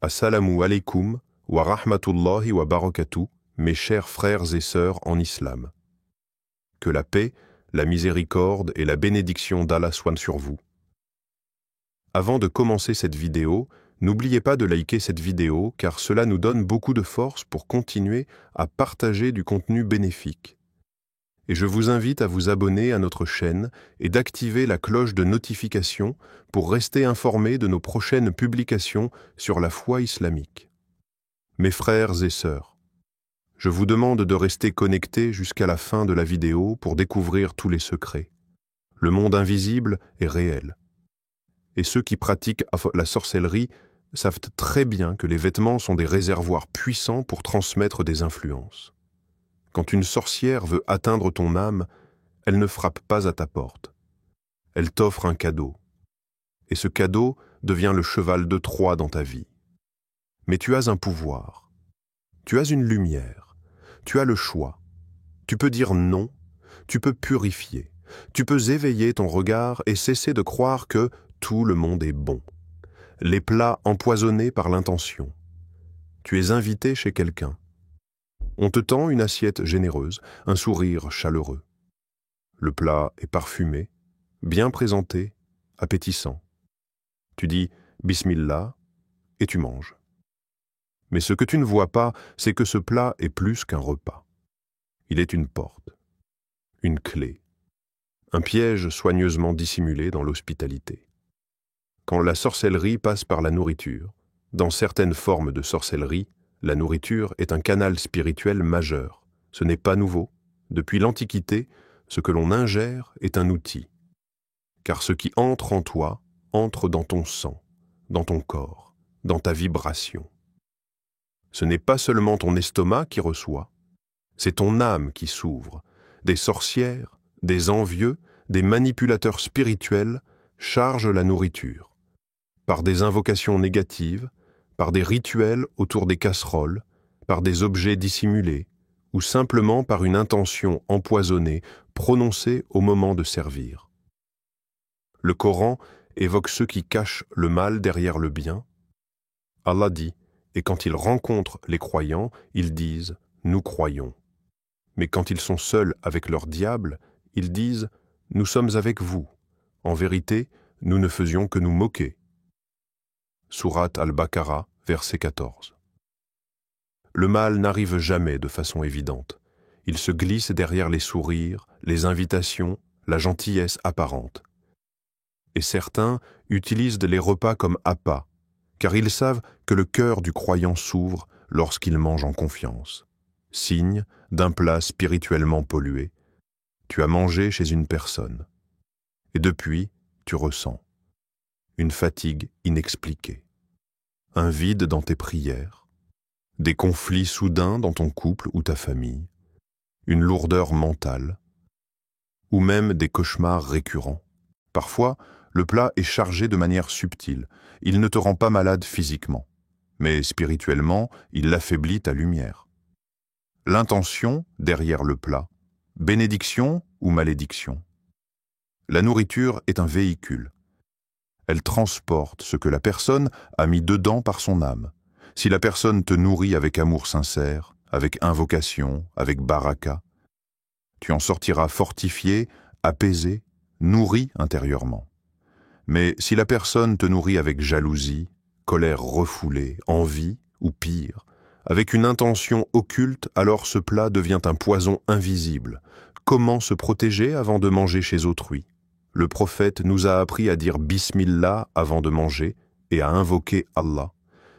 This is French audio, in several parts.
Assalamu alaikum wa rahmatullahi wa barakatuh, mes chers frères et sœurs en islam. Que la paix, la miséricorde et la bénédiction d'Allah soient sur vous. Avant de commencer cette vidéo, n'oubliez pas de liker cette vidéo car cela nous donne beaucoup de force pour continuer à partager du contenu bénéfique. Et je vous invite à vous abonner à notre chaîne et d'activer la cloche de notification pour rester informé de nos prochaines publications sur la foi islamique. Mes frères et sœurs, je vous demande de rester connectés jusqu'à la fin de la vidéo pour découvrir tous les secrets. Le monde invisible est réel. Et ceux qui pratiquent la sorcellerie savent très bien que les vêtements sont des réservoirs puissants pour transmettre des influences. Quand une sorcière veut atteindre ton âme, elle ne frappe pas à ta porte. Elle t'offre un cadeau. Et ce cadeau devient le cheval de Troie dans ta vie. Mais tu as un pouvoir. Tu as une lumière. Tu as le choix. Tu peux dire non. Tu peux purifier. Tu peux éveiller ton regard et cesser de croire que tout le monde est bon. Les plats empoisonnés par l'intention. Tu es invité chez quelqu'un. On te tend une assiette généreuse, un sourire chaleureux. Le plat est parfumé, bien présenté, appétissant. Tu dis « Bismillah » et tu manges. Mais ce que tu ne vois pas, c'est que ce plat est plus qu'un repas. Il est une porte, une clé, un piège soigneusement dissimulé dans l'hospitalité. Quand la sorcellerie passe par la nourriture, dans certaines formes de sorcellerie, la nourriture est un canal spirituel majeur. Ce n'est pas nouveau. Depuis l'Antiquité, ce que l'on ingère est un outil. Car ce qui entre en toi entre dans ton sang, dans ton corps, dans ta vibration. Ce n'est pas seulement ton estomac qui reçoit, c'est ton âme qui s'ouvre. Des sorcières, des envieux, des manipulateurs spirituels chargent la nourriture. Par des invocations négatives, par des rituels autour des casseroles, par des objets dissimulés, ou simplement par une intention empoisonnée prononcée au moment de servir. Le Coran évoque ceux qui cachent le mal derrière le bien. Allah dit, et quand ils rencontrent les croyants, ils disent « Nous croyons ». Mais quand ils sont seuls avec leur diable, ils disent « Nous sommes avec vous. En vérité, nous ne faisions que nous moquer ». Sourate Al-Baqarah, verset 14. Le mal n'arrive jamais de façon évidente. Il se glisse derrière les sourires, les invitations, la gentillesse apparente. Et certains utilisent les repas comme appât, car ils savent que le cœur du croyant s'ouvre lorsqu'il mange en confiance. Signe d'un plat spirituellement pollué. Tu as mangé chez une personne. Et depuis, tu ressens une fatigue inexpliquée, un vide dans tes prières, des conflits soudains dans ton couple ou ta famille, une lourdeur mentale, ou même des cauchemars récurrents. Parfois, le plat est chargé de manière subtile. Il ne te rend pas malade physiquement, mais spirituellement, il affaiblit ta lumière. L'intention derrière le plat, bénédiction ou malédiction. La nourriture est un véhicule. Elle transporte ce que la personne a mis dedans par son âme. Si la personne te nourrit avec amour sincère, avec invocation, avec baraka, tu en sortiras fortifié, apaisé, nourri intérieurement. Mais si la personne te nourrit avec jalousie, colère refoulée, envie ou pire, avec une intention occulte, alors ce plat devient un poison invisible. Comment se protéger avant de manger chez autrui ? Le prophète nous a appris à dire Bismillah avant de manger et à invoquer Allah.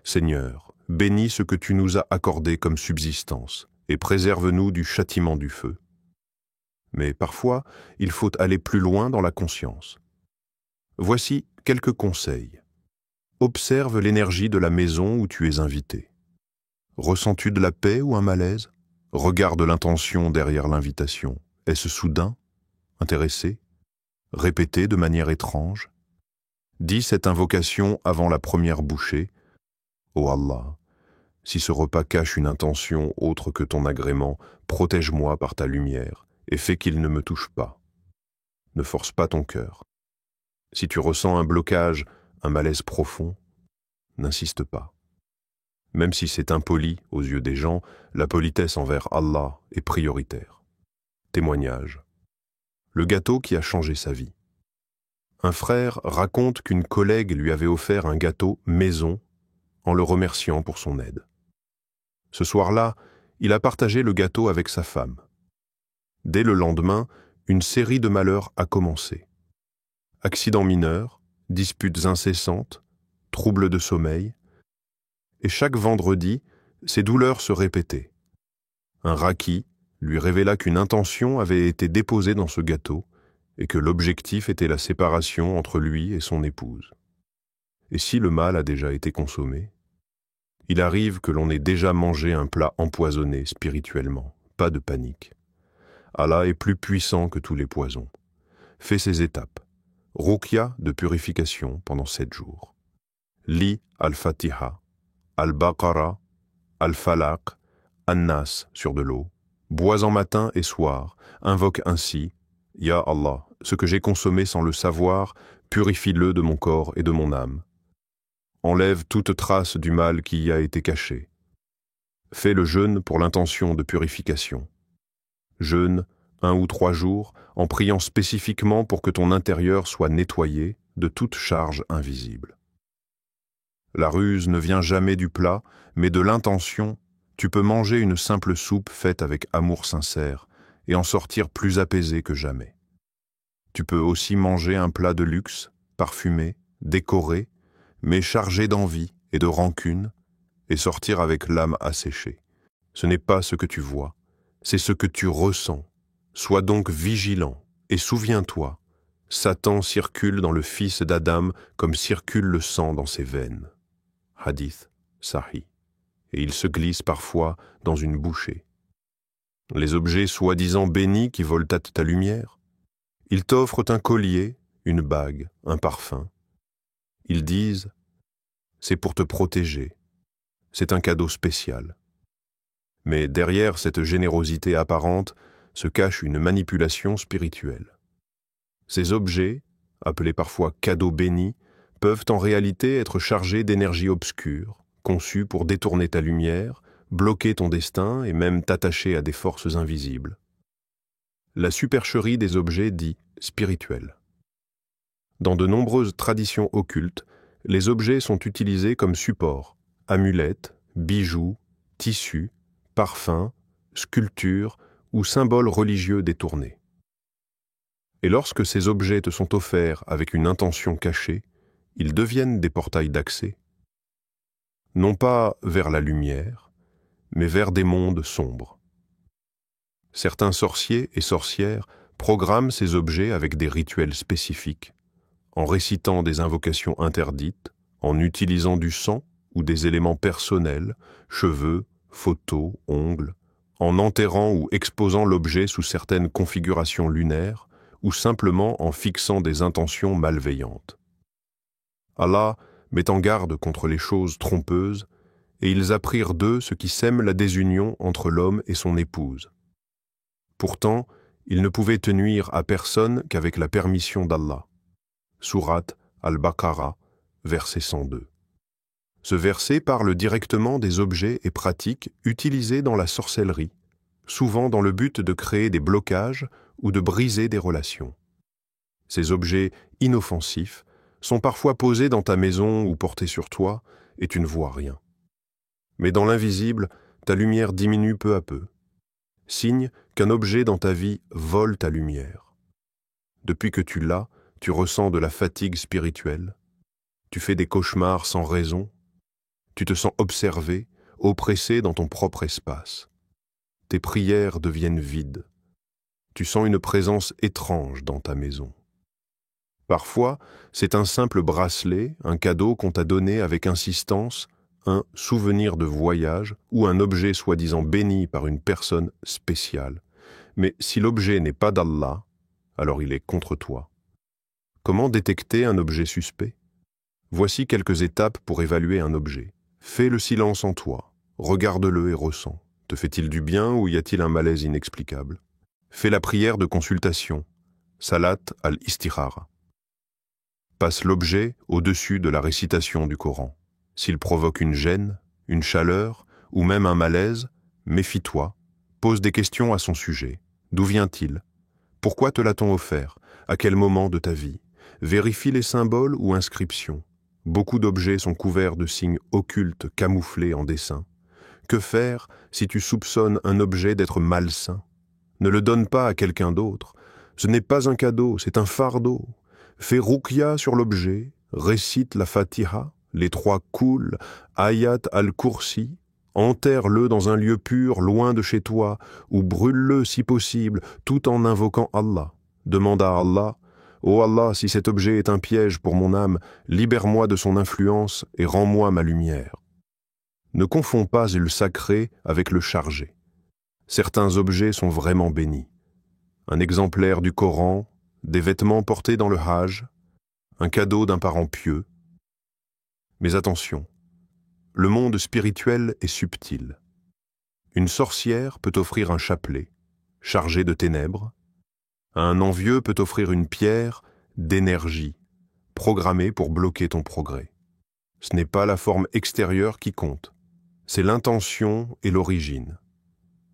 Seigneur, bénis ce que tu nous as accordé comme subsistance et préserve-nous du châtiment du feu. Mais parfois, il faut aller plus loin dans la conscience. Voici quelques conseils. Observe l'énergie de la maison où tu es invité. Ressens-tu de la paix ou un malaise ? Regarde l'intention derrière l'invitation. Est-ce soudain ? Intéressé ? Répété de manière étrange ? Dis cette invocation avant la première bouchée. Ô Allah, si ce repas cache une intention autre que ton agrément, protège-moi par ta lumière et fais qu'il ne me touche pas. Ne force pas ton cœur. Si tu ressens un blocage, un malaise profond, n'insiste pas. Même si c'est impoli aux yeux des gens, la politesse envers Allah est prioritaire. Témoignage. Le gâteau qui a changé sa vie. Un frère raconte qu'une collègue lui avait offert un gâteau maison en le remerciant pour son aide. Ce soir-là, il a partagé le gâteau avec sa femme. Dès le lendemain, une série de malheurs a commencé. Accidents mineurs, disputes incessantes, troubles de sommeil, et chaque vendredi, ses douleurs se répétaient. Un raqui lui révéla qu'une intention avait été déposée dans ce gâteau et que l'objectif était la séparation entre lui et son épouse. Et si le mal a déjà été consommé, il arrive que l'on ait déjà mangé un plat empoisonné spirituellement, pas de panique. Allah est plus puissant que tous les poisons. Fais ces étapes. Ruqya de purification pendant 7 jours. Lis Al-Fatiha, Al-Baqarah, Al-Falaq, An-Nas sur de l'eau. Bois en matin et soir. Invoque ainsi, Ya Allah, ce que j'ai consommé sans le savoir, purifie-le de mon corps et de mon âme. Enlève toute trace du mal qui y a été caché. Fais le jeûne pour l'intention de purification. Jeûne 1 ou 3 jours en priant spécifiquement pour que ton intérieur soit nettoyé de toute charge invisible. La ruse ne vient jamais du plat, mais de l'intention. Tu peux manger une simple soupe faite avec amour sincère et en sortir plus apaisé que jamais. Tu peux aussi manger un plat de luxe, parfumé, décoré, mais chargé d'envie et de rancune, et sortir avec l'âme asséchée. Ce n'est pas ce que tu vois, c'est ce que tu ressens. Sois donc vigilant et souviens-toi, Satan circule dans le fils d'Adam comme circule le sang dans ses veines. Hadith Sahih. Et il se glisse parfois dans une bouchée. Les objets soi-disant bénis qui volent à ta lumière, ils t'offrent un collier, une bague, un parfum. Ils disent « c'est pour te protéger, c'est un cadeau spécial ». Mais derrière cette générosité apparente se cache une manipulation spirituelle. Ces objets, appelés parfois cadeaux bénis, peuvent en réalité être chargés d'énergie obscure, conçue pour détourner ta lumière, bloquer ton destin et même t'attacher à des forces invisibles. La supercherie des objets dits spirituels. Dans de nombreuses traditions occultes, les objets sont utilisés comme support, amulettes, bijoux, tissus, parfums, sculptures ou symboles religieux détournés. Et lorsque ces objets te sont offerts avec une intention cachée, ils deviennent des portails d'accès, non pas vers la lumière, mais vers des mondes sombres. Certains sorciers et sorcières programment ces objets avec des rituels spécifiques, en récitant des invocations interdites, en utilisant du sang ou des éléments personnels, cheveux, photos, ongles, en enterrant ou exposant l'objet sous certaines configurations lunaires ou simplement en fixant des intentions malveillantes. Allah met en garde contre les choses trompeuses et ils apprirent d'eux ce qui sème la désunion entre l'homme et son épouse. Pourtant, ils ne pouvaient te nuire à personne qu'avec la permission d'Allah. Sourate Al-Baqarah, verset 102. Ce verset parle directement des objets et pratiques utilisés dans la sorcellerie, souvent dans le but de créer des blocages ou de briser des relations. Ces objets inoffensifs sont parfois posés dans ta maison ou portés sur toi et tu ne vois rien. Mais dans l'invisible, ta lumière diminue peu à peu, signe qu'un objet dans ta vie vole ta lumière. Depuis que tu l'as, tu ressens de la fatigue spirituelle, tu fais des cauchemars sans raison, tu te sens observé, oppressé dans ton propre espace. Tes prières deviennent vides. Tu sens une présence étrange dans ta maison. Parfois, c'est un simple bracelet, un cadeau qu'on t'a donné avec insistance, un souvenir de voyage ou un objet soi-disant béni par une personne spéciale. Mais si l'objet n'est pas d'Allah, alors il est contre toi. Comment détecter un objet suspect? Voici quelques étapes pour évaluer un objet. Fais le silence en toi, regarde-le et ressens. Te fait-il du bien ou y a-t-il un malaise inexplicable? Fais la prière de consultation, Salat al-Istikhara. Passe l'objet au-dessus de la récitation du Coran. S'il provoque une gêne, une chaleur ou même un malaise, méfie-toi, pose des questions à son sujet. D'où vient-il? Pourquoi te l'a-t-on offert? À quel moment de ta vie? Vérifie les symboles ou inscriptions. Beaucoup d'objets sont couverts de signes occultes camouflés en dessin. Que faire si tu soupçonnes un objet d'être malsain? Ne le donne pas à quelqu'un d'autre. Ce n'est pas un cadeau, c'est un fardeau. Fais ruqya sur l'objet, récite la Fatiha, les 3 Qul, Ayat al-Kursi, enterre-le dans un lieu pur, loin de chez toi, ou brûle-le si possible, tout en invoquant Allah. Demande à Allah, « Ô Allah, si cet objet est un piège pour mon âme, libère-moi de son influence et rends-moi ma lumière. » Ne confonds pas le sacré avec le chargé. Certains objets sont vraiment bénis. Un exemplaire du Coran, des vêtements portés dans le Hajj, un cadeau d'un parent pieux. Mais attention, le monde spirituel est subtil. Une sorcière peut offrir un chapelet, chargé de ténèbres. Un envieux peut offrir une pierre d'énergie, programmée pour bloquer ton progrès. Ce n'est pas la forme extérieure qui compte, c'est l'intention et l'origine.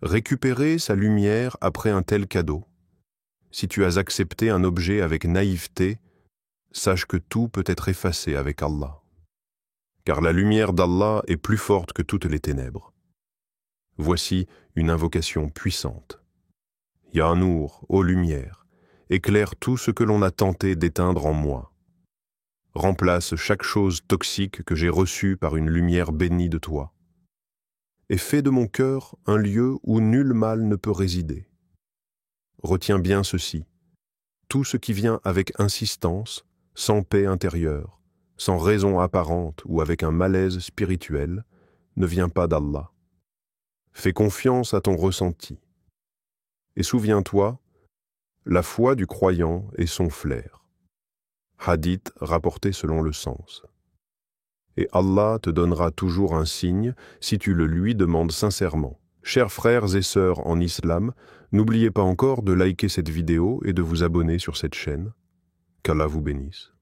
Récupérer sa lumière après un tel cadeau. Si tu as accepté un objet avec naïveté, sache que tout peut être effacé avec Allah. Car la lumière d'Allah est plus forte que toutes les ténèbres. Voici une invocation puissante. Ya Nour, ô lumière, éclaire tout ce que l'on a tenté d'éteindre en moi. Remplace chaque chose toxique que j'ai reçue par une lumière bénie de toi. Et fais de mon cœur un lieu où nul mal ne peut résider. Retiens bien ceci. Tout ce qui vient avec insistance, sans paix intérieure, sans raison apparente ou avec un malaise spirituel, ne vient pas d'Allah. Fais confiance à ton ressenti. Et souviens-toi, la foi du croyant est son flair. Hadith rapporté selon le sens. Et Allah te donnera toujours un signe si tu le lui demandes sincèrement. Chers frères et sœurs en islam, n'oubliez pas encore de liker cette vidéo et de vous abonner sur cette chaîne. Qu'Allah vous bénisse.